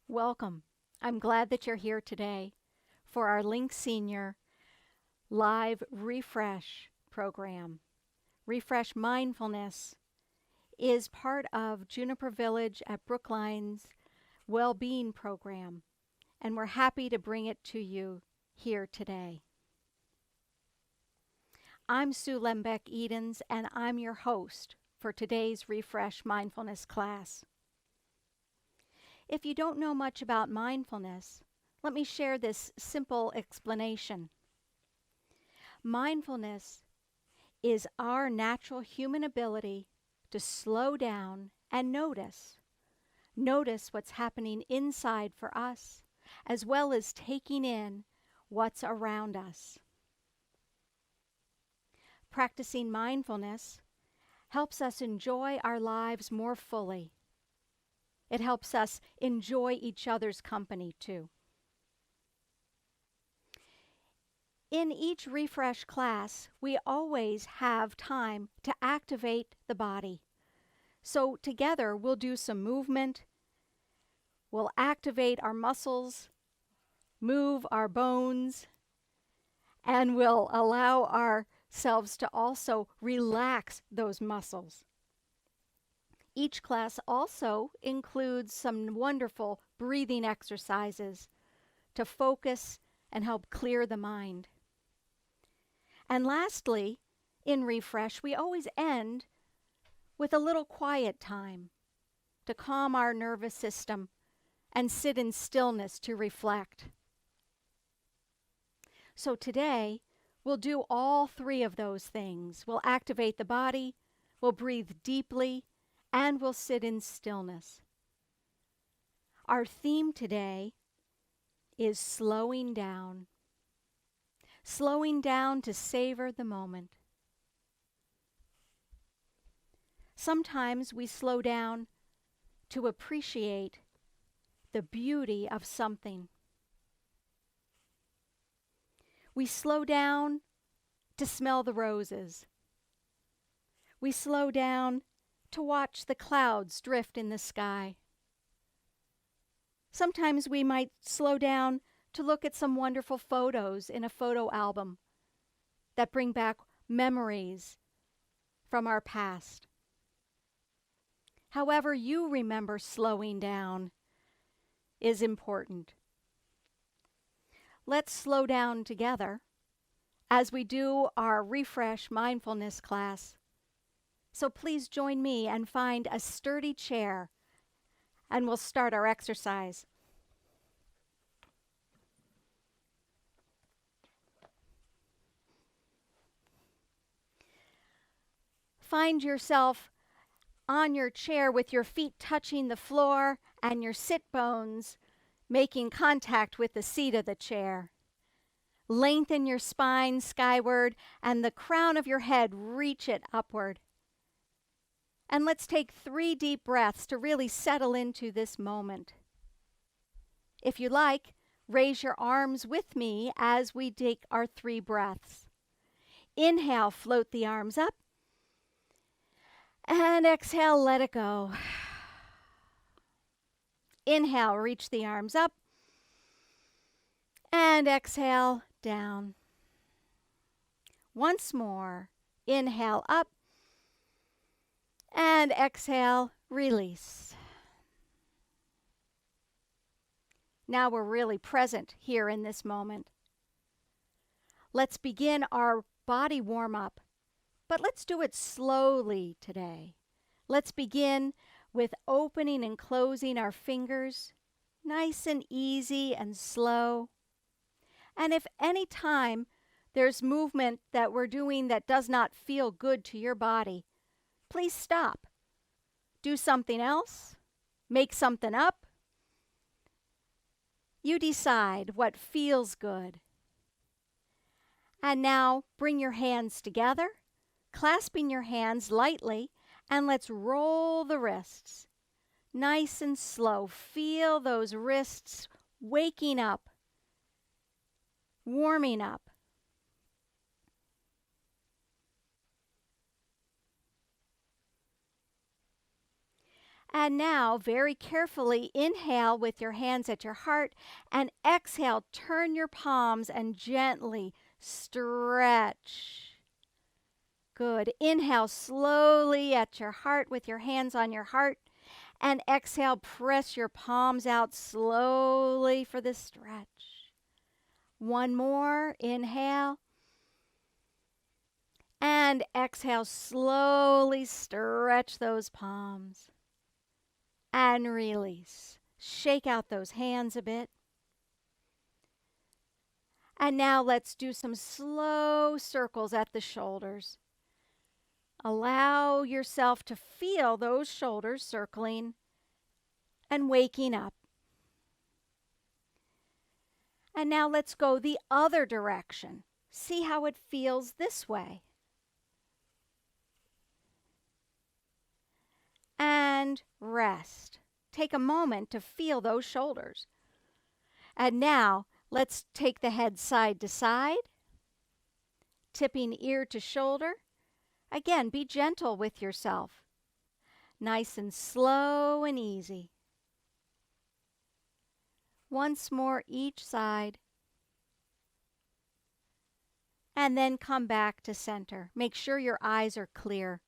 Welcome. I'm glad that you're here today for our Link Senior Live Refresh program. Refresh Mindfulness is part of Juniper Village at Brookline's Wellbeing program, and we're happy to bring it to you here today. I'm Sue Lembeck-Edens, and I'm your host for today's Refresh Mindfulness class. If you don't know much about mindfulness, let me share this simple explanation. Mindfulness is our natural human ability to slow down and notice. Notice what's happening inside for us, as well as taking in what's around us. Practicing mindfulness helps us enjoy our lives more fully. It helps us enjoy each other's company too. In each refresh class, we always have time to activate the body. So together we'll do some movement, we'll activate our muscles, move our bones, and we'll allow ourselves to also relax those muscles. Each class also includes some wonderful breathing exercises to focus and help clear the mind. And lastly, in Refresh, we always end with a little quiet time to calm our nervous system and sit in stillness to reflect. So today, we'll do all three of those things. We'll activate the body, we'll breathe deeply, and we'll sit in stillness. Our theme today is slowing down. Slowing down to savor the moment. Sometimes we slow down to appreciate the beauty of something. We slow down to smell the roses. We slow down to watch the clouds drift in the sky. Sometimes we might slow down to look at some wonderful photos in a photo album that bring back memories from our past. However you remember slowing down is important. Let's slow down together as we do our Refresh Mindfulness class. So please join me and find a sturdy chair, and we'll start our exercise. Find yourself on your chair with your feet touching the floor and your sit bones making contact with the seat of the chair. Lengthen your spine skyward and the crown of your head, reach it upward. And let's take 3 deep breaths to really settle into this moment. If you like, raise your arms with me as we take our 3 breaths. Inhale, float the arms up. And exhale, let it go. Inhale, reach the arms up. And exhale, down. Once more. Inhale, up. And exhale, release. Now we're really present here in this moment. Let's begin our body warm-up, but let's do it slowly today. Let's begin with opening and closing our fingers, nice and easy and slow. And if any time there's movement that we're doing that does not feel good to your body, please stop. Do something else. Make something up. You decide what feels good. And now bring your hands together, clasping your hands lightly, and let's roll the wrists. Nice and slow. Feel those wrists waking up, warming up. And now, very carefully, inhale with your hands at your heart and exhale. Turn your palms and gently stretch. Good. Inhale slowly at your heart with your hands on your heart. And exhale, press your palms out slowly for the stretch. One more. Inhale. And exhale, slowly stretch those palms. And release. Shake out those hands a bit. And now let's do some slow circles at the shoulders. Allow yourself to feel those shoulders circling and waking up. And now let's go the other direction. See how it feels this way. And rest. Take a moment to feel those shoulders. And now let's take the head side to side, tipping ear to shoulder. Again, be gentle with yourself. Nice and slow and easy. Once more each side. And then come back to center. Make sure your eyes are clear.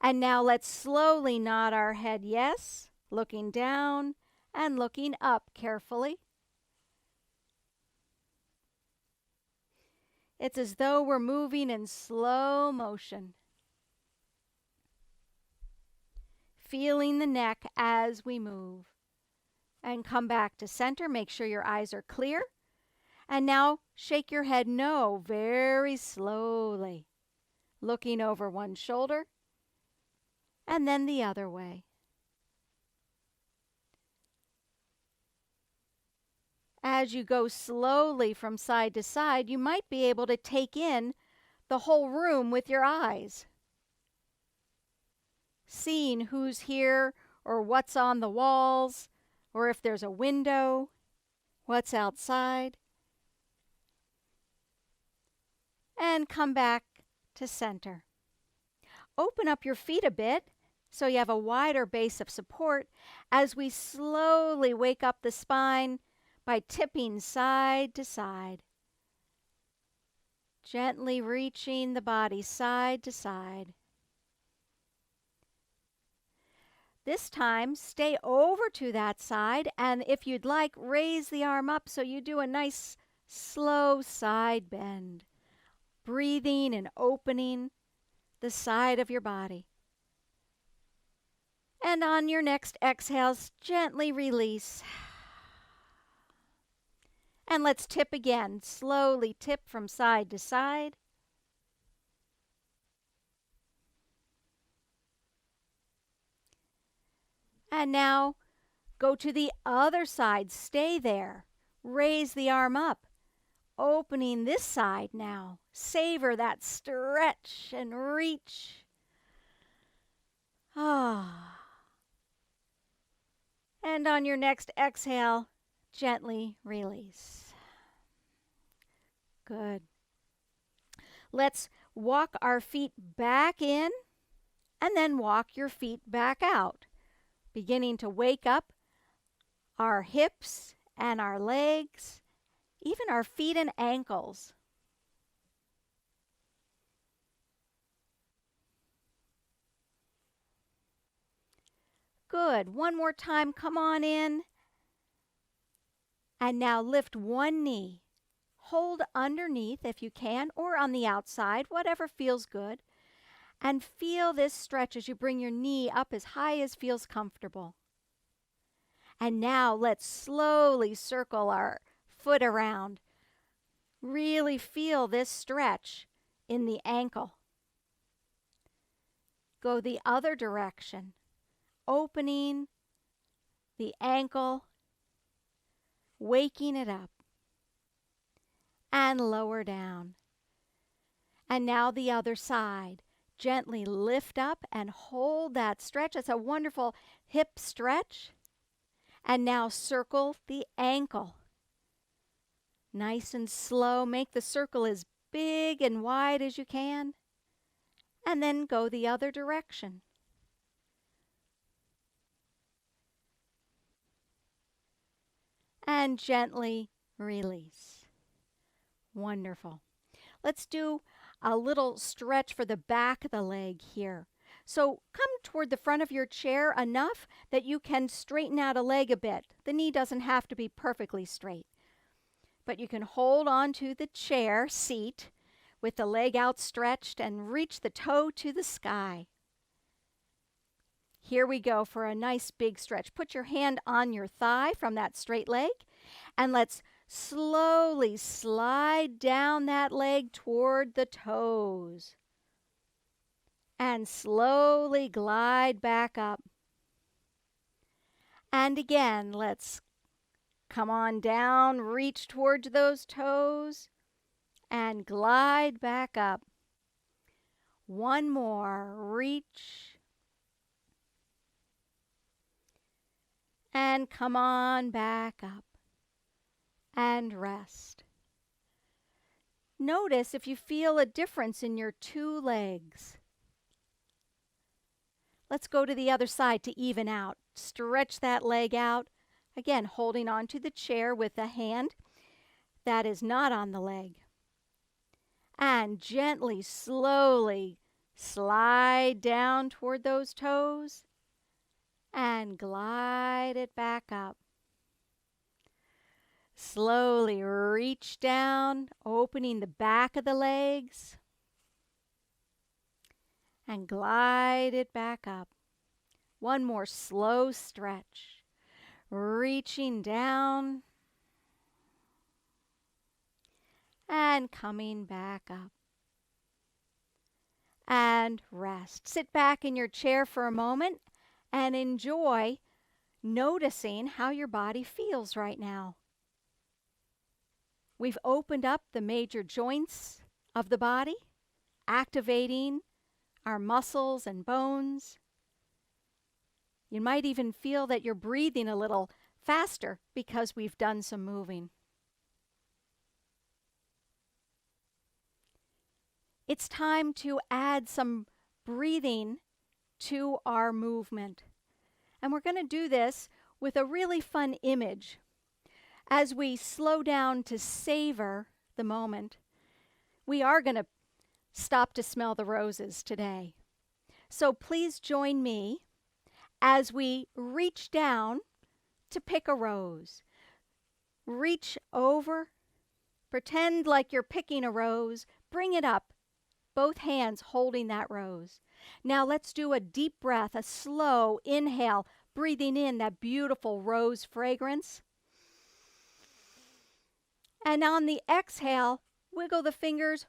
And now let's slowly nod our head yes, looking down and looking up carefully. It's as though we're moving in slow motion. Feeling the neck as we move. And come back to center. Make sure your eyes are clear. And now shake your head no very slowly. Looking over one shoulder and then the other way. As you go slowly from side to side, you might be able to take in the whole room with your eyes. Seeing who's here or what's on the walls, or if there's a window, what's outside. And come back to center. Open up your feet a bit so you have a wider base of support as we slowly wake up the spine by tipping side to side. Gently reaching the body side to side. This time, stay over to that side, and if you'd like, raise the arm up so you do a nice slow side bend. Breathing and opening the side of your body. And on your next exhales, gently release. And let's tip again. Slowly tip from side to side. And now go to the other side. Stay there. Raise the arm up. Opening this side now. Savor that stretch and reach. Ah. And on your next exhale, gently release. Good. Let's walk our feet back in and then walk your feet back out. Beginning to wake up our hips and our legs. Even our feet and ankles. Good. One more time. Come on in. And now lift one knee. Hold underneath if you can, or on the outside, whatever feels good. And feel this stretch as you bring your knee up as high as feels comfortable. And now let's slowly circle our foot around. Really feel this stretch in the ankle. Go the other direction, opening the ankle, waking it up, and lower down. And now the other side. Gently lift up and hold that stretch. It's a wonderful hip stretch. And now circle the ankle. Nice and slow. Make the circle as big and wide as you can. And then go the other direction. and gently release. Wonderful. Let's do a little stretch for the back of the leg here. So come toward the front of your chair enough that you can straighten out a leg a bit. The knee doesn't have to be perfectly straight, but you can hold on to the chair seat with the leg outstretched and reach the toe to the sky. Here we go for a nice big stretch. Put your hand on your thigh from that straight leg, and let's slowly slide down that leg toward the toes. And slowly glide back up. And again, let's come on down, reach towards those toes, and glide back up. One more, reach. And come on back up. And rest. Notice if you feel a difference in your two legs. Let's go to the other side to even out. Stretch that leg out. Again, holding on to the chair with the hand that is not on the leg. And gently, slowly slide down toward those toes and glide it back up. Slowly reach down, opening the back of the legs, and glide it back up. One more slow stretch. Reaching down and coming back up. And rest. Sit back in your chair for a moment and enjoy noticing how your body feels right now. We've opened up the major joints of the body, activating our muscles and bones. You might even feel that you're breathing a little faster because we've done some moving. It's time to add some breathing to our movement. And we're going to do this with a really fun image. As we slow down to savor the moment, we are going to stop to smell the roses today. So please join me as we reach down to pick a rose. Reach over, pretend like you're picking a rose, bring it up, both hands holding that rose. Now let's do a deep breath, a slow inhale, breathing in that beautiful rose fragrance. And on the exhale, wiggle the fingers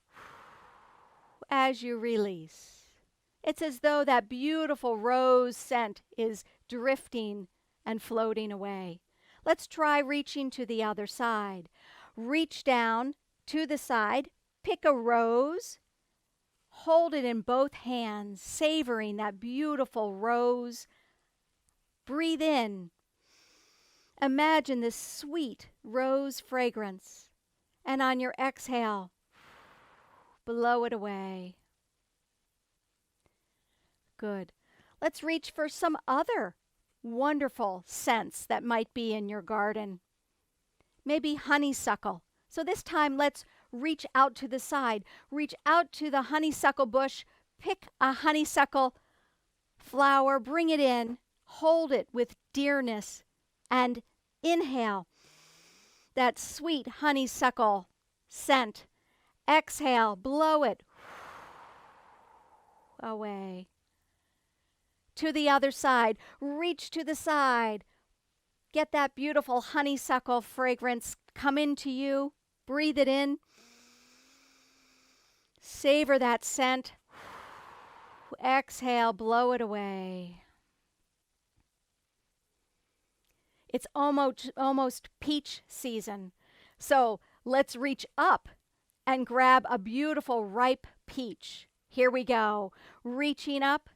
as you release. It's as though that beautiful rose scent is drifting and floating away. Let's try reaching to the other side. Reach down to the side, pick a rose, hold it in both hands, savoring that beautiful rose. Breathe in. Imagine this sweet rose fragrance. And on your exhale, blow it away. Good. Let's reach for some other wonderful scents that might be in your garden. Maybe honeysuckle. So this time let's reach out to the side. Reach out to the honeysuckle bush. Pick a honeysuckle flower. Bring it in. Hold it with dearness. And inhale that sweet honeysuckle scent. Exhale. Blow it away. To the other side. Reach to the side. Get that beautiful honeysuckle fragrance come into you. Breathe it in. Savor that scent. Exhale, blow it away. It's almost peach season. So let's reach up and grab a beautiful ripe peach. Here we go. Reaching up.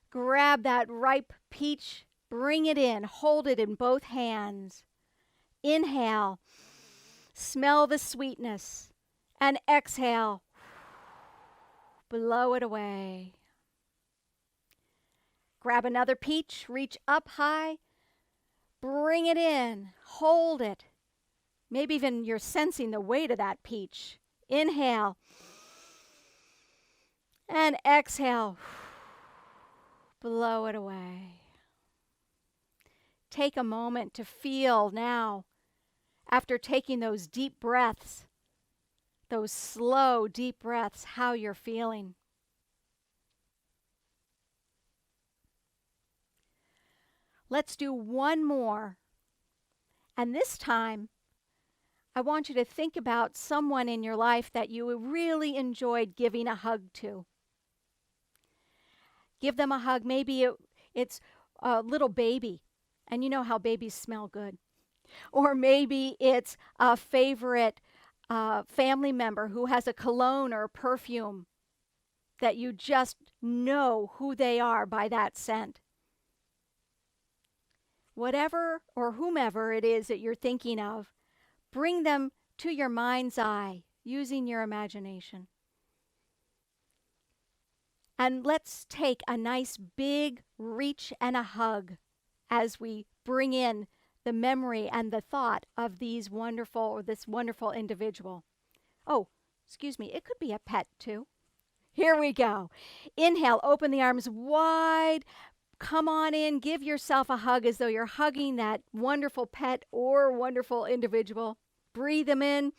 Grab that ripe peach, bring it in, hold it in both hands. Inhale, smell the sweetness, and exhale, blow it away. Grab another peach, reach up high, bring it in, hold it, Maybe even you're sensing the weight of that peach. Inhale and exhale. Blow it away. Take a moment to feel now, after taking those deep breaths, those slow, deep breaths, how you're feeling. Let's do one more. And this time, I want you to think about someone in your life that you really enjoyed giving a hug to. Give them a hug. Maybe it's a little baby, and you know how babies smell good. Or maybe it's a favorite family member who has a cologne or a perfume that you just know who they are by that scent. Whatever or whomever it is that you're thinking of, bring them to your mind's eye using your imagination. And let's take a nice big reach and a hug as we bring in the memory and the thought of this wonderful individual. Oh, excuse me, it could be a pet too. Here we go. Inhale, open the arms wide. Come on in, give yourself a hug as though you're hugging that wonderful pet or wonderful individual. Breathe them in.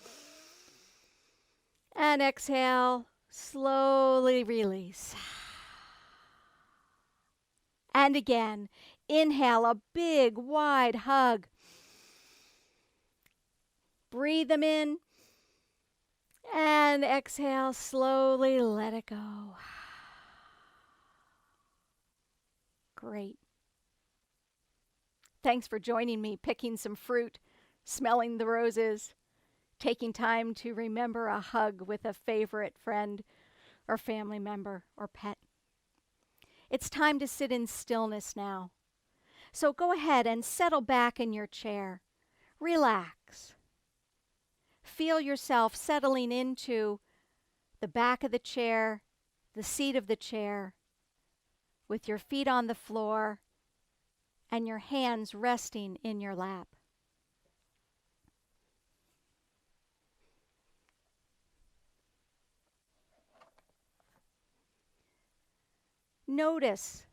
And exhale, slowly release. And again, inhale a big, wide hug. Breathe them in. And exhale, slowly let it go. Great. Thanks for joining me, picking some fruit, smelling the roses, taking time to remember a hug with a favorite friend or family member or pet. It's time to sit in stillness now. So go ahead and settle back in your chair. Relax. Feel yourself settling into the back of the chair, the seat of the chair, with your feet on the floor and your hands resting in your lap. Notice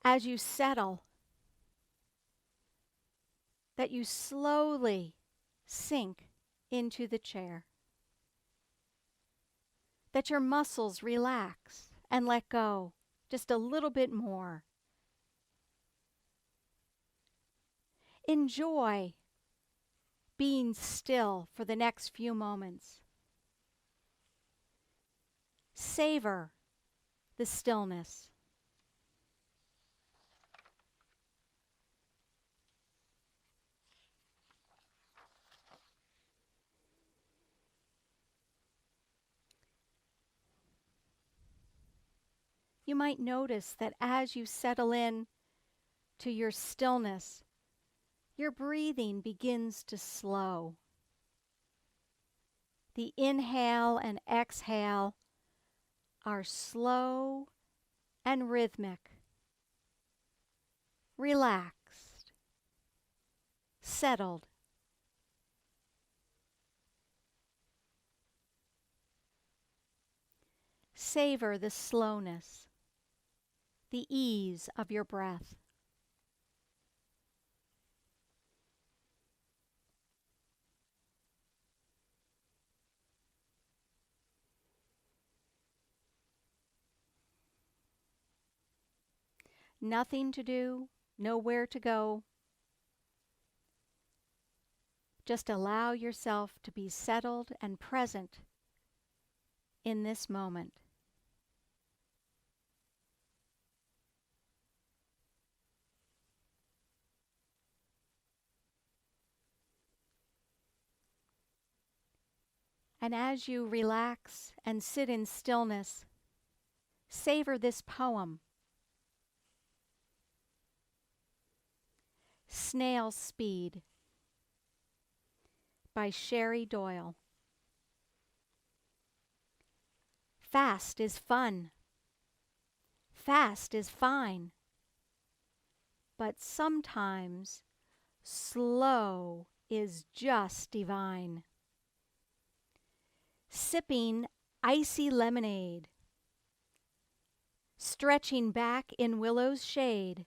as you settle that you slowly sink into the chair, that your muscles relax and let go just a little bit more. Enjoy being still for the next few moments. Savor the stillness. You might notice that as you settle in to your stillness, your breathing begins to slow. The inhale and exhale are slow and rhythmic, relaxed, settled. Savor the slowness, the ease of your breath. Nothing to do, nowhere to go. Just allow yourself to be settled and present in this moment. And as you relax and sit in stillness, savor this poem. Snail Speed by Sherry Doyle. Fast is fun. Fast is fine. But sometimes Slow is just divine. Sipping icy lemonade, stretching back in willow's shade,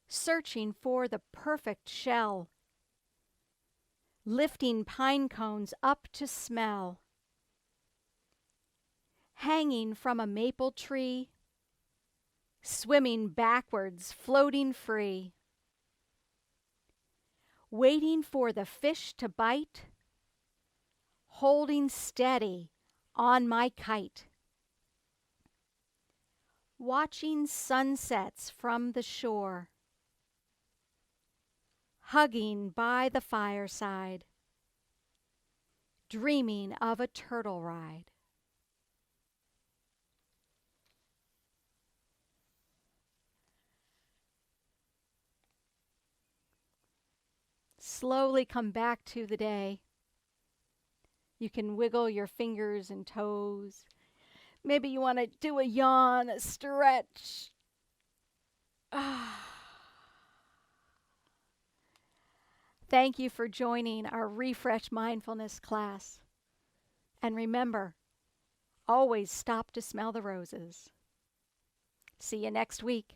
searching for the perfect shell, lifting pine cones up to smell, hanging from a maple tree, swimming backwards, floating free, waiting for the fish to bite, holding steady on my kite, watching sunsets from the shore, hugging by the fireside, dreaming of a turtle ride. Slowly come back to the day. You can wiggle your fingers and toes. Maybe you want to do a yawn, a stretch. Thank you for joining our Refresh Mindfulness class. And remember, always stop to smell the roses. See you next week.